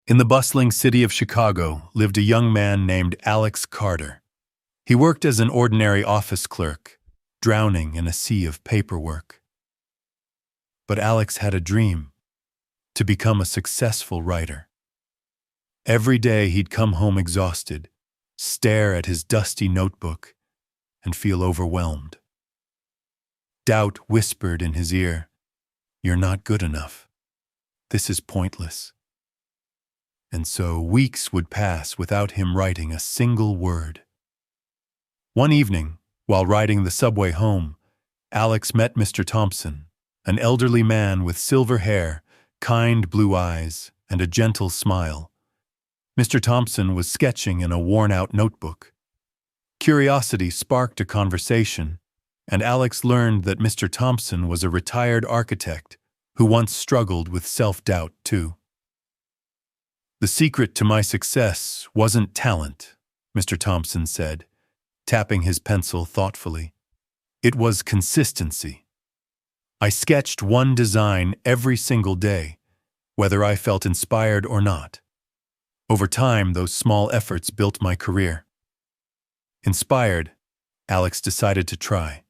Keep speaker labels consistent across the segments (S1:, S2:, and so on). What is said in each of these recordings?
S1: In the bustling city of Chicago lived a young man named Alex Carter. He worked as an ordinary office clerk, drowning in a sea of paperwork. But Alex had a dream: to become a successful writer. Every day he'd come home exhausted, stare at his dusty notebook, and feel overwhelmed. Doubt whispered in his ear, "You're not good enough. This is pointless." And so weeks would pass without him writing a single word. One evening, while riding the subway home, Alex met Mr. Thompson, an elderly man with silver hair, kind blue eyes, and a gentle smile. Mr. Thompson was sketching in a worn-out notebook. Curiosity sparked a conversation, and Alex learned that Mr. Thompson was a retired architect who once struggled with self-doubt too. "The secret to my success wasn't talent," Mr. Thompson said, tapping his pencil thoughtfully. "It was consistency. I sketched one design every single day, whether I felt inspired or not. Over time, those small efforts built my career." Inspired, Alex decided to try.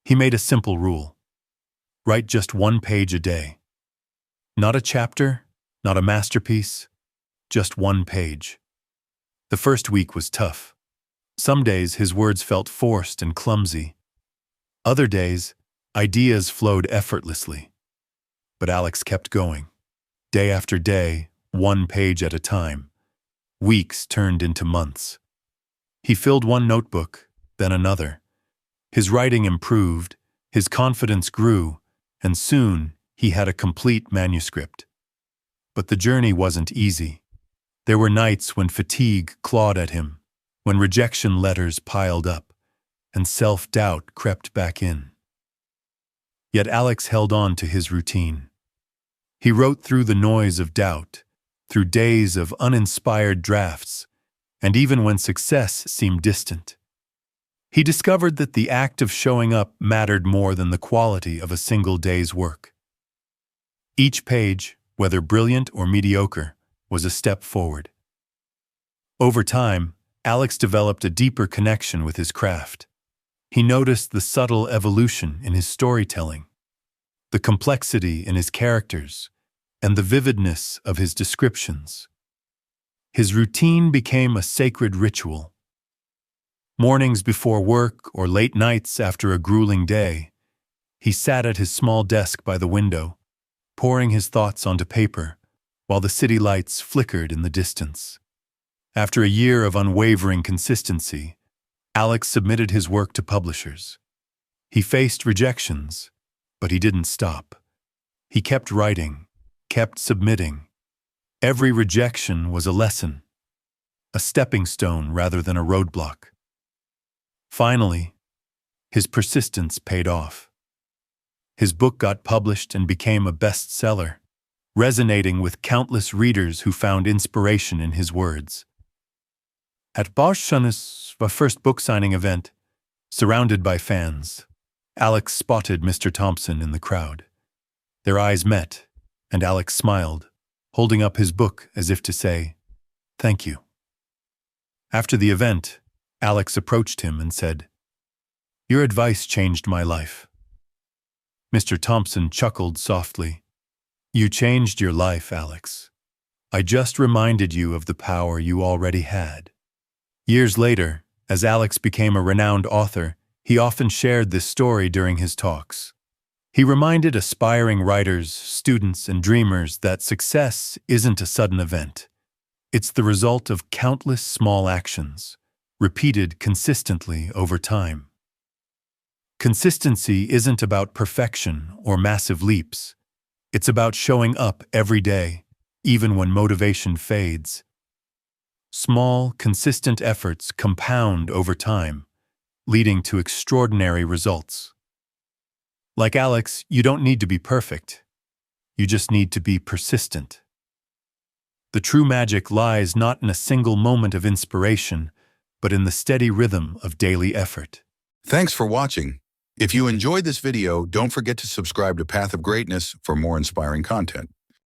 S1: He made a simple rule: write just one page a day. Not a chapter, not a masterpiece, just one page. The first week was tough. Some days his words felt forced and clumsy. Other days, ideas flowed effortlessly. But Alex kept going. Day after day, one page at a time. Weeks turned into months. He filled one notebook, then another. His writing improved, his confidence grew, and soon he had a complete manuscript. But the journey wasn't easy. There were nights when fatigue clawed at him, when rejection letters piled up, and self-doubt crept back in. Yet Alex held on to his routine. He wrote through the noise of doubt, through days of uninspired drafts, and even when success seemed distant. He discovered that the act of showing up mattered more than the quality of a single day's work. Each page, whether brilliant or mediocre, was a step forward. Over time, Alex developed a deeper connection with his craft. He noticed the subtle evolution in his storytelling, the complexity in his characters, and the vividness of his descriptions. His routine became a sacred ritual. Mornings before work or late nights after a grueling day, he sat at his small desk by the window, pouring his thoughts onto paper, while the city lights flickered in the distance. After a year of unwavering consistency, Alex submitted his work to publishers. He faced rejections, but he didn't stop. He kept writing, kept submitting. Every rejection was a lesson, a stepping stone rather than a roadblock. Finally, his persistence paid off. His book got published and became a bestseller, resonating with countless readers who found inspiration in his words. At Bosch's first book signing event, surrounded by fans, Alex spotted Mr. Thompson in the crowd. Their eyes met, and Alex smiled, holding up his book as if to say, "Thank you." After the event, Alex approached him and said, "Your advice changed my life." Mr. Thompson chuckled softly. "You changed your life, Alex. I just reminded you of the power you already had." Years later, as Alex became a renowned author, he often shared this story during his talks. He reminded aspiring writers, students, and dreamers that success isn't a sudden event. It's the result of countless small actions, repeated consistently over time. Consistency isn't about perfection or massive leaps. It's about showing up every day, even when motivation fades. Small, consistent efforts compound over time, leading to extraordinary results. Like Alex, you don't need to be perfect. You just need to be persistent. The true magic lies not in a single moment of inspiration, but in the steady rhythm of daily effort.
S2: Thanks for watching. If you enjoyed this video, don't forget to subscribe to Path of Greatness for more inspiring content.